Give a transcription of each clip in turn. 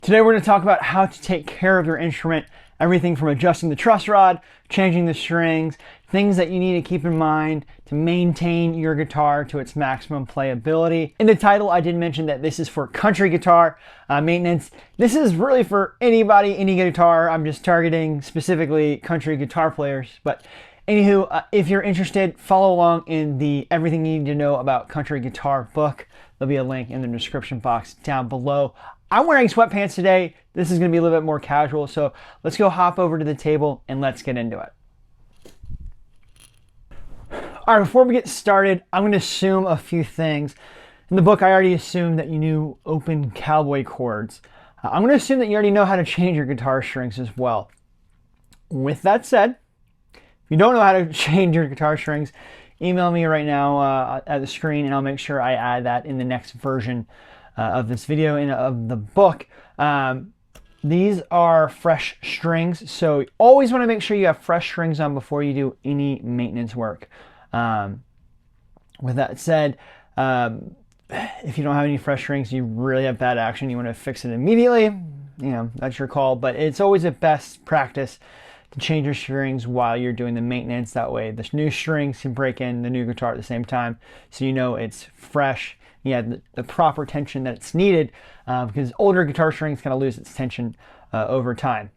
Today we're going to talk about how to take care of your instrument, everything from adjusting the truss rod, changing the strings, things that you need to keep in mind to maintain your guitar to its maximum playability. In the title, I did mention that this is for country guitar maintenance. This is really for anybody, any guitar. I'm just targeting specifically country guitar players. But anywho, if you're interested, follow along in the Everything You Need to Know About Country Guitar book. There'll be a link in the description box down below. I'm wearing sweatpants today. This is going to be a little bit more casual, so let's go hop over to the table and let's get into it. All right, before we get started, I'm going to assume a few things. In the book, I already assumed that you knew open cowboy chords. I'm going to assume that you already know how to change your guitar strings as well. With that said, if you don't know how to change your guitar strings, email me right now at the screen and I'll make sure I add that in the next version of this video and of the book. These are fresh strings, so you always want to make sure you have fresh strings on before you do any maintenance work. With that said, if you don't have any fresh strings, you really have bad action, you want to fix it immediately, that's your call, but it's always a best practice to change your strings while you're doing the maintenance. That way the new strings can break in the new guitar at the same time, so you know it's fresh. You have the proper tension that it's needed, because older guitar strings kind of lose its tension over time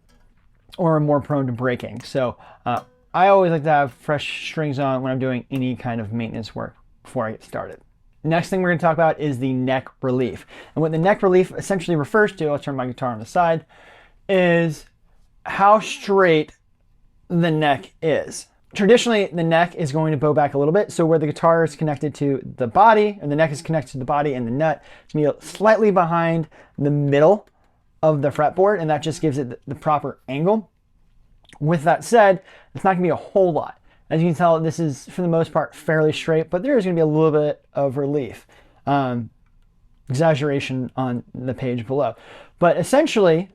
or are more prone to breaking. So I always like to have fresh strings on when I'm doing any kind of maintenance work before I get started. Next thing we're going to talk about is the neck relief. And what the neck relief essentially refers to, I'll turn my guitar on the side, is how straight the neck is. Traditionally, the neck is going to bow back a little bit. So where the guitar is connected to the body, and the neck is connected to the body and the nut, it's going to be slightly behind the middle of the fretboard, and that just gives it the proper angle. With that said, it's not going to be a whole lot. As you can tell, this is, for the most part, fairly straight, but there is going to be a little bit of relief. Exaggeration on the page below. But essentially,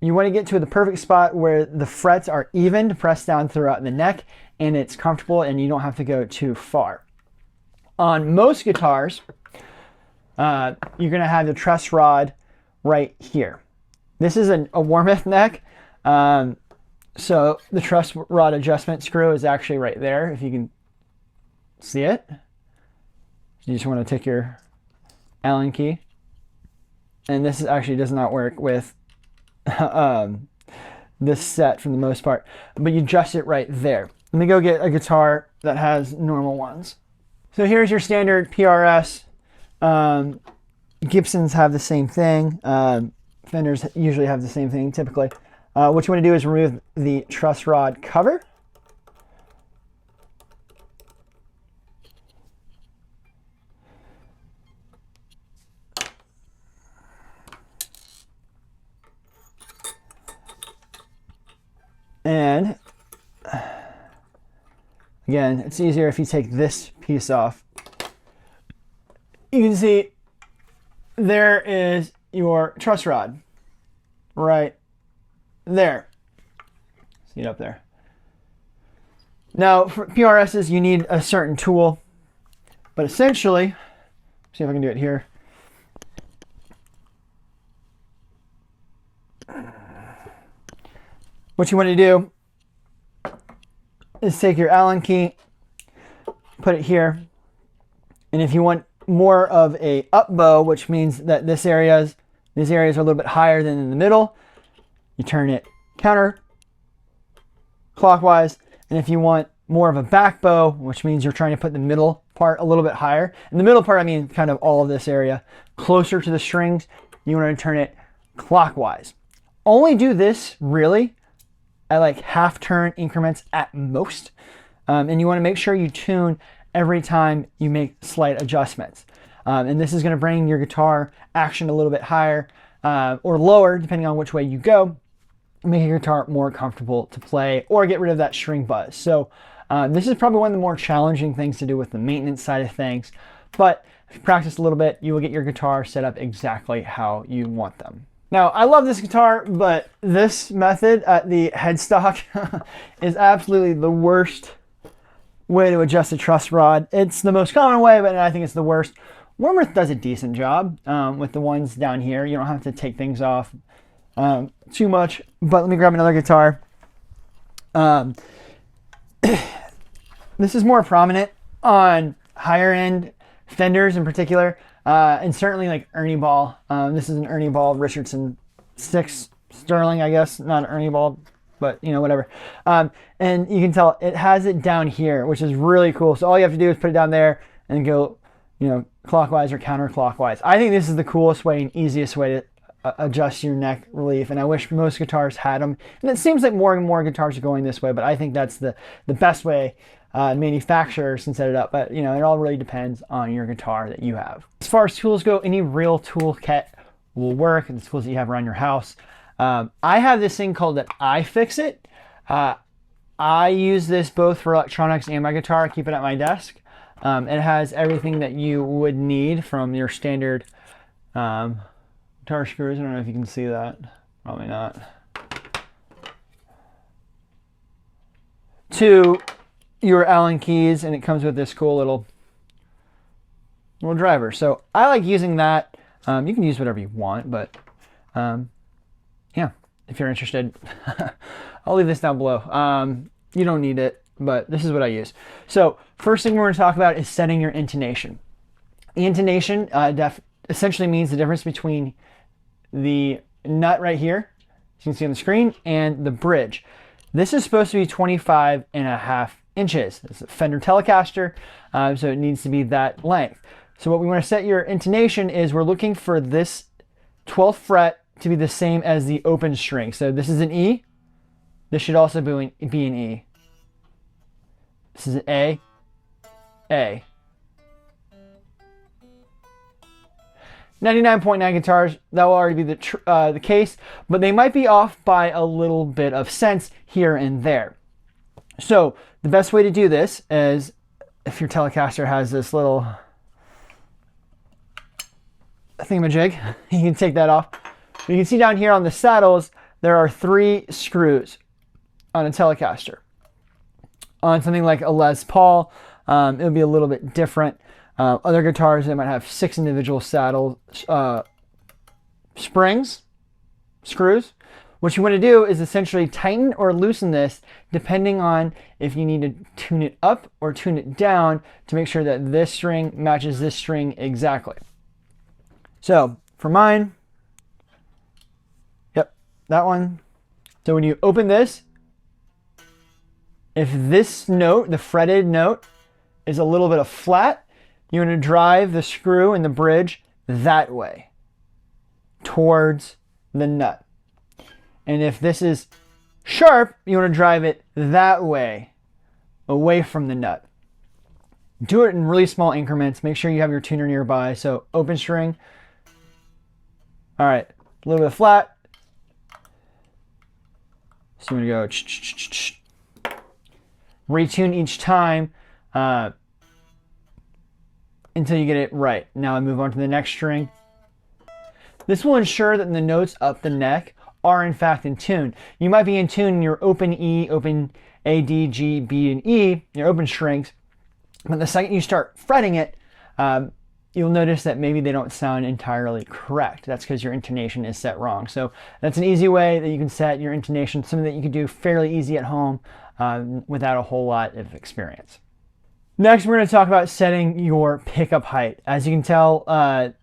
you want to get to the perfect spot where the frets are even to press down throughout the neck and it's comfortable and you don't have to go too far. On most guitars, you're going to have the truss rod right here. This is a Warmoth neck, so the truss rod adjustment screw is actually right there, if you can see it. You just want to take your Allen key, and this actually does not work with this set for the most part, but you adjust it right there. Let me go get a guitar that has normal ones. So here's your standard PRS. Gibsons have the same thing. Fenders usually have the same thing typically. What you want to do is remove the truss rod cover. And again, it's easier if you take this piece off. You can see there is your truss rod right there. See it up there. Now for PRSs, you need a certain tool, but essentially, see if I can do it here. What you want to do is take your Allen key, put it here, and if you want more of a up bow, which means that these areas are a little bit higher than in the middle, you turn it counter clockwise. And if you want more of a back bow, which means you're trying to put the middle part a little bit higher, and the middle part, I mean kind of all of this area closer to the strings, you want to turn it clockwise. Only do this really at like half turn increments at most. And you want to make sure you tune every time you make slight adjustments. And this is going to bring your guitar action a little bit higher or lower, depending on which way you go, make your guitar more comfortable to play or get rid of that string buzz. So this is probably one of the more challenging things to do with the maintenance side of things. But if you practice a little bit, you will get your guitar set up exactly how you want them. Now, I love this guitar, but this method at the headstock is absolutely the worst way to adjust a truss rod. It's the most common way, but I think it's the worst. Warmth does a decent job with the ones down here. You don't have to take things off too much. But let me grab another guitar. This is more prominent on higher end Fenders in particular, and certainly like Ernie Ball. This is an Ernie Ball Richardson 6 Sterling, I guess, not an Ernie Ball, but you know, whatever. And you can tell it has it down here, which is really cool. So all you have to do is put it down there and go, you know, clockwise or counterclockwise. I think this is the coolest way and easiest way to adjust your neck relief, and I wish most guitars had them. And it seems like more and more guitars are going this way, but I think that's the best way manufacturers can set it up. But you know, it all really depends on your guitar that you have. As far as tools go, any real toolkit will work, and the tools that you have around your house. I have this thing called an iFixit. I use this both for electronics and my guitar. I keep it at my desk. It has everything that you would need from your standard guitar screws. I don't know if you can see that. Probably not. To your Allen keys, and it comes with this cool little driver. So I like using that. You can use whatever you want, but yeah, if you're interested, I'll leave this down below. You don't need it, but this is what I use. So first thing we're going to talk about is setting your intonation. The intonation essentially means the difference between the nut right here, as you can see on the screen, and the bridge. This is supposed to be 25.5 inches. It's a Fender Telecaster, so it needs to be that length. So what we want to set your intonation is we're looking for this 12th fret to be the same as the open string. So this is an E. This should also be an E. This is an A. 99.9 guitars, that will already be the case, but they might be off by a little bit of cents here and there. So the best way to do this is, if your Telecaster has this little thingamajig, you can take that off. You can see down here on the saddles, there are 3 screws on a Telecaster. On something like a Les Paul, it would be a little bit different. Other guitars, they might have 6 individual saddle screws. What you want to do is essentially tighten or loosen this depending on if you need to tune it up or tune it down to make sure that this string matches this string exactly. So for mine, yep, that one. So when you open this, if this note, the fretted note, is a little bit of flat, you want to drive the screw and the bridge that way towards the nut. And if this is sharp, you want to drive it that way, away from the nut. Do it in really small increments. Make sure you have your tuner nearby. So open string. All right, a little bit of flat. So I'm going to go retune each time until you get it right. Now I move on to the next string. This will ensure that the notes up the neck are in fact in tune. You might be in tune in your open E, open A, D, G, B, and E, your open strings, but the second you start fretting it, you'll notice that maybe they don't sound entirely correct. That's because your intonation is set wrong. So that's an easy way that you can set your intonation, something that you can do fairly easy at home without a whole lot of experience. Next, we're going to talk about setting your pickup height. As you can tell, I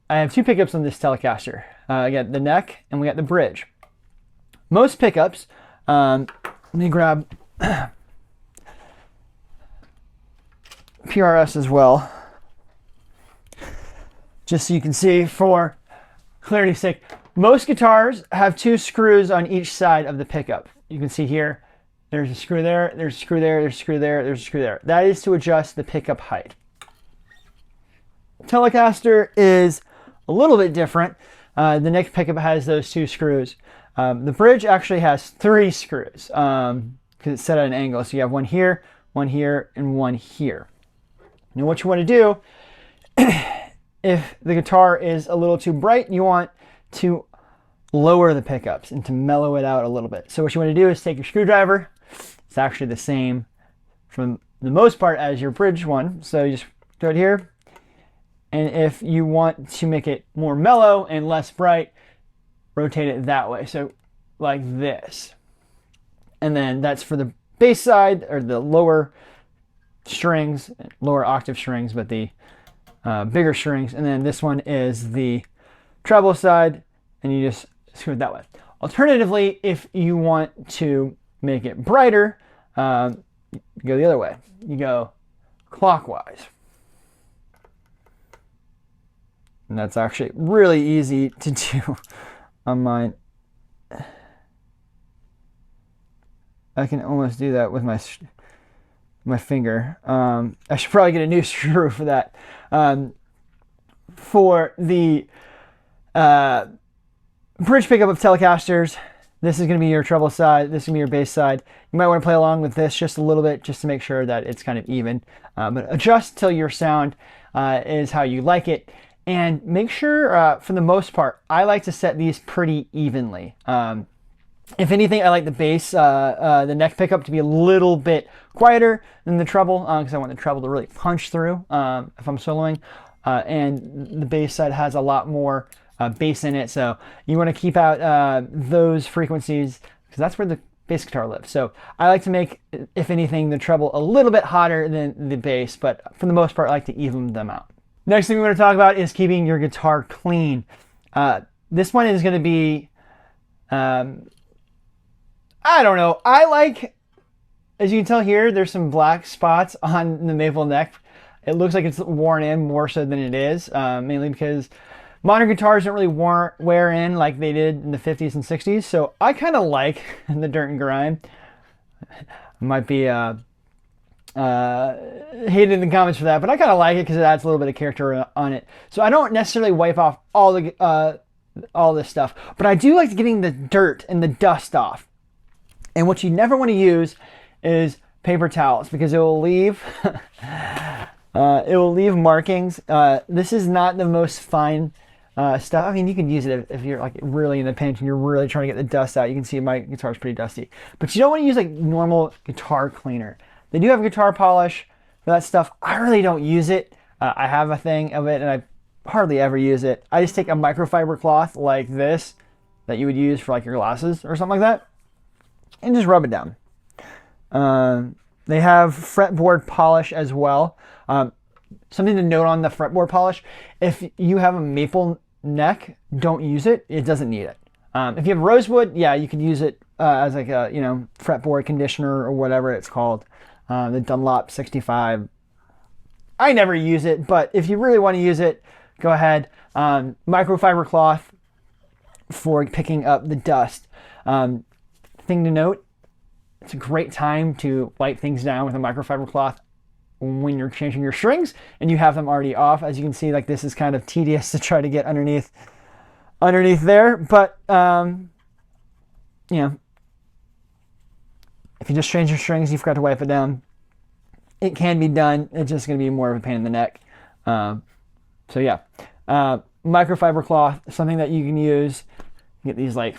have 2 pickups on this Telecaster. I got the neck and we got the bridge. Most pickups, let me grab PRS as well, just so you can see for clarity's sake. Most guitars have 2 screws on each side of the pickup. You can see here, there's a screw there, there's a screw there, there's a screw there, there's a screw there. That is to adjust the pickup height. Telecaster is a little bit different. The neck pickup has those 2 screws. The bridge actually has 3 screws because it's set at an angle. So you have one here, and one here. Now what you want to do, if the guitar is a little too bright, you want to lower the pickups and to mellow it out a little bit. So what you want to do is take your screwdriver. It's actually the same for the most part as your bridge one. So you just throw it here And if you want to make it more mellow and less bright, rotate it that way. So like this. And then that's for the bass side, or the lower strings, lower octave strings, but the bigger strings. And then this one is the treble side, and you just screw it that way. Alternatively, if you want to make it brighter, you go the other way. You go clockwise. And that's actually really easy to do on mine. I can almost do that with my finger. I should probably get a new screw for that. For the bridge pickup of Telecasters, this is going to be your treble side, this is going to be your bass side. You might want to play along with this just a little bit, just to make sure that it's kind of even. But adjust till your sound is how you like it. And make sure, for the most part, I like to set these pretty evenly. If anything, I like the bass, the neck pickup to be a little bit quieter than the treble, because I want the treble to really punch through if I'm soloing. And the bass side has a lot more bass in it, so you want to keep out those frequencies, because that's where the bass guitar lives. So I like to make, if anything, the treble a little bit hotter than the bass, but for the most part, I like to even them out. Next thing we want to talk about is keeping your guitar clean. This one is going to be, I don't know. I like, as you can tell here, there's some black spots on the maple neck. It looks like it's worn in more so than it is, mainly because modern guitars don't really wear in like they did in the 50s and 60s. So I kind of like the dirt and grime. Might be hated in the comments for that, but I kind of like it because it adds a little bit of character on it. So I don't necessarily wipe off all this stuff, but I do like getting the dirt and the dust off. And what you never want to use is paper towels, because it will leave markings. This is not the most fine stuff. I mean, you can use it if you're like really in a pinch and you're really trying to get the dust out. You can see my guitar is pretty dusty, but you don't want to use like normal guitar cleaner. They do have guitar polish for that stuff. I really don't use it. I have a thing of it, and I hardly ever use it. I just take a microfiber cloth like this that you would use for like your glasses or something like that, and just rub it down. They have fretboard polish as well. Something to note on the fretboard polish: if you have a maple neck, don't use it. It doesn't need it. If you have rosewood, yeah, you could use it as like a fretboard conditioner or whatever it's called. The Dunlop 65. I never use it, but if you really want to use it, go ahead. Microfiber cloth for picking up the dust. Thing to note: it's a great time to wipe things down with a microfiber cloth when you're changing your strings and you have them already off. As you can see, like, this is kind of tedious to try to get underneath there, but if you just change your strings, you forgot to wipe it down, it can be done. It's just going to be more of a pain in the neck. So yeah, microfiber cloth, something that you can use. You get these like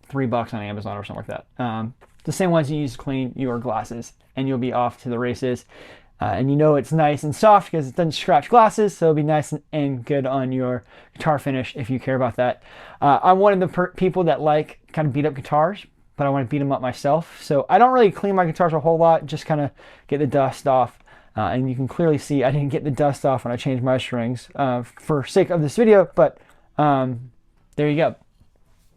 $3 on Amazon or something like that. The same ones you use to clean your glasses, and you'll be off to the races. And it's nice and soft because it doesn't scratch glasses, so it'll be nice and good on your guitar finish if you care about that. I'm one of the people that like kind of beat up guitars, but I want to beat them up myself. So I don't really clean my guitars a whole lot, just kind of get the dust off. And you can clearly see I didn't get the dust off when I changed my strings for sake of this video, but there you go.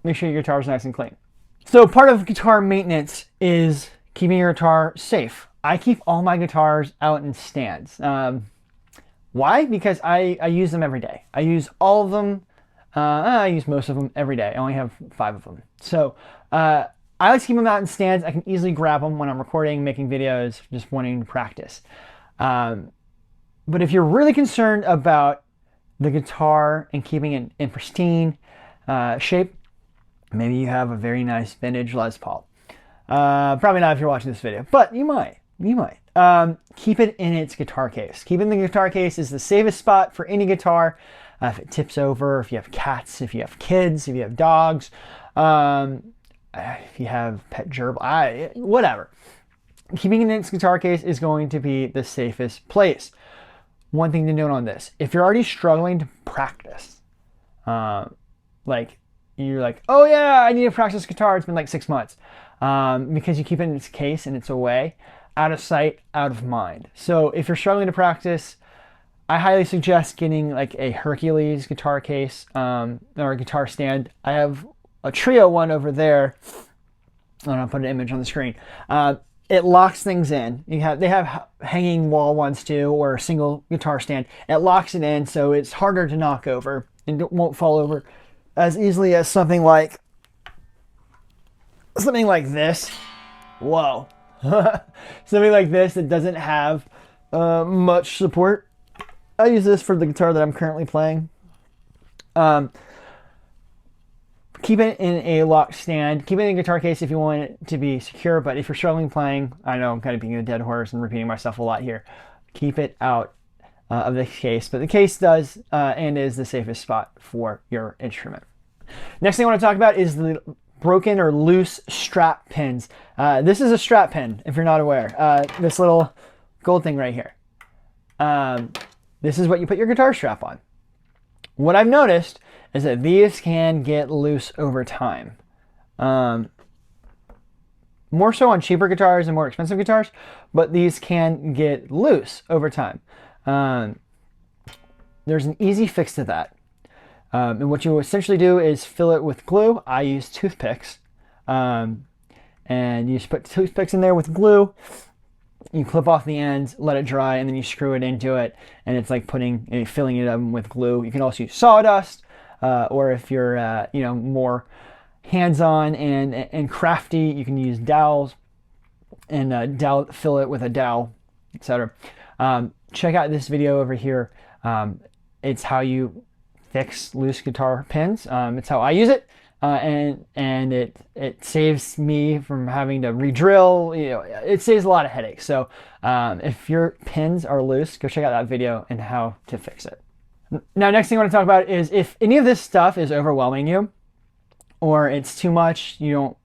Make sure your guitar is nice and clean. So part of guitar maintenance is keeping your guitar safe. I keep all my guitars out in stands. Why? Because I use them every day. I use all of them. I use most of them every day. I only have 5 of them. So I like to keep them out in stands. I can easily grab them when I'm recording, making videos, just wanting to practice. But if you're really concerned about the guitar and keeping it in pristine shape, maybe you have a very nice vintage Les Paul. Probably not if you're watching this video, but you might. Keep it in its guitar case. Keeping the guitar case is the safest spot for any guitar. If it tips over, if you have cats, if you have kids, if you have dogs, if you have pet gerbil, whatever. Keeping it in its guitar case is going to be the safest place. one thing to note on this. If you're already struggling to practice, like you're like, oh yeah, I need to practice guitar. It's been like 6 months, because you keep it in its case and it's away, out of sight, out of mind. So if you're struggling to practice, I highly suggest getting like a Hercules guitar case, or a guitar stand. I have a trio one over there. I'll put an image on the screen. It locks things in. They have hanging wall ones too, or a single guitar stand. It locks it in, so it's harder to knock over and it won't fall over as easily as something like this. Whoa. Something like this that doesn't have much support. I use this for the guitar that I'm currently playing. Keep it in a locked stand. Keep it in a guitar case if you want it to be secure, but if you're struggling playing, I know I'm kind of being a dead horse and repeating myself a lot here. Keep it out of the case, but the case does and is the safest spot for your instrument. Next thing I want to talk about is the broken or loose strap pins. This is a strap pin, if you're not aware. This little gold thing right here. This is what you put your guitar strap on. What I've noticed is that these can get loose over time. More so on cheaper guitars and more expensive guitars, but these can get loose over time. There's an easy fix to that. And what you essentially do is fill it with glue. I use toothpicks. And you just put toothpicks in there with glue. You clip off the ends, let it dry, and then you screw it into it. And it's like filling it up with glue. You can also use sawdust, or if you're more hands-on and crafty, you can use dowels and fill it with a dowel, etc. Check out this video over here. It's how you fix loose guitar pins. It's how I use it, and it saves me from having to re-drill. It saves a lot of headaches. So if your pins are loose, go check out that video and how to fix it. Now, next thing I want to talk about is if any of this stuff is overwhelming you, or it's too much, you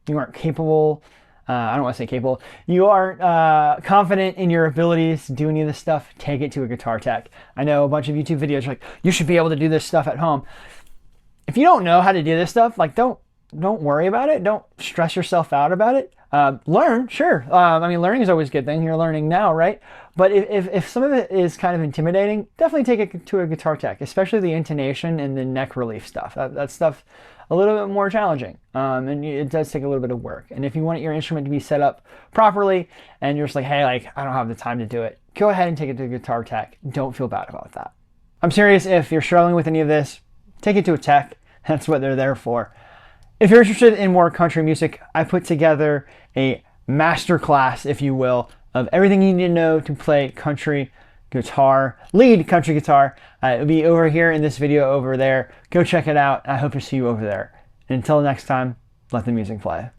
aren't capable. I don't want to say capable. You aren't confident in your abilities to do any of this stuff. Take it to a guitar tech. I know a bunch of YouTube videos are like, you should be able to do this stuff at home. If you don't know how to do this stuff, like don't worry about it. Don't stress yourself out about it. Learn, sure. Learning is always a good thing. You're learning now, right? But if some of it is kind of intimidating, definitely take it to a guitar tech, especially the intonation and the neck relief stuff. That stuff a little bit more challenging, and it does take a little bit of work. And if you want your instrument to be set up properly, and you're just like, hey, I don't have the time to do it, go ahead and take it to a guitar tech. Don't feel bad about that. I'm serious. If you're struggling with any of this, take it to a tech. That's what they're there for. If you're interested in more country music, I put together a master class, if you will, of everything you need to know to play country guitar, lead country guitar. It'll be over here in this video over there. Go check it out. I hope to see you over there. And until next time, let the music play.